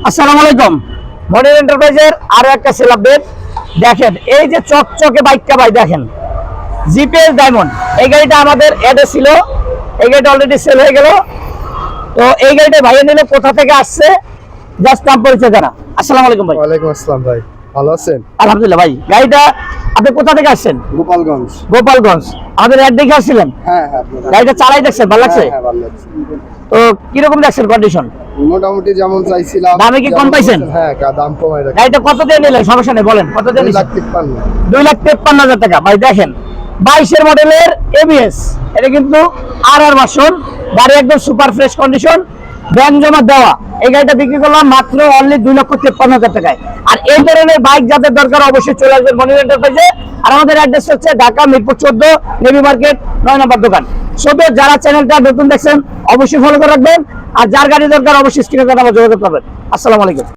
আসসালামু আলাইকুম। মডেল এন্টারপ্রাইজের আরো একটা সেল আপডেট দেখেন। এই যে চকচকে বাইকটা ভাই দেখেন, জিপিএস ডায়মন্ড। এই গাড়িটা আমাদের অ্যাডে ছিল, এই গাড়িটা অলরেডি সেল হয়ে গেল। তো এই গাড়িটা ভাইয়া নিলে কোথা থেকে আসছে জাস্ট নাম পরিচয় জানা। আসসালামু আলাইকুম ভাই। ওয়ালাইকুম আসসালাম ভাই, ভালো আছেন? আলহামদুলিল্লাহ ভাই। গাড়িটা আপনি কোথা থেকে আসছেন? গোপালগঞ্জ। গোপালগঞ্জ। আমাদের অ্যাড দেখে আসছিলেন? হ্যাঁ। গাড়িটা চালাই দেখছেন, ভালো লাগছে? হ্যাঁ, ভালো লাগছে। তো কিরকম দেখছেন কন্ডিশন? মোটামুটি যেমন চাইছিলাম। দামে কি কম পাইছেন? হ্যাঁ, দাম কমাই রাখছি। গাড়িটা কত দিয়ে নিলেন? সমস্যা নেই, বলেন কত দিয়ে নিলেন? 2,53,000 টাকা। ভাই দেখেন 22-এর মডেলের এবিএস, এটা কিন্তু আর ভার্সন। গাড়ি একদম সুপার ফ্রেশ কন্ডিশন, ব্যাংক জমা দেওয়া। এই গাড়িটা বিক্রি করলাম মাত্র অনলি 2,53,000 টাকায়। আর এই ধরনের বাইক যাদের দরকার অবশ্যই চলে আসবেন মনির এন্টারপ্রাইজে। আর আমাদের অ্যাড্রেস হচ্ছে ঢাকা মিরপুর 14 নেভি মার্কেট 9 নম্বর দোকান। সবে যারা চ্যানেলটা নতুন দেখছেন অবশ্যই ফলো করে রাখবেন, আর যার গাড়ি দরকার অবশ্যই স্ক্রিনে কথা যোগাযোগ করবেন। আসসালামু আলাইকুম।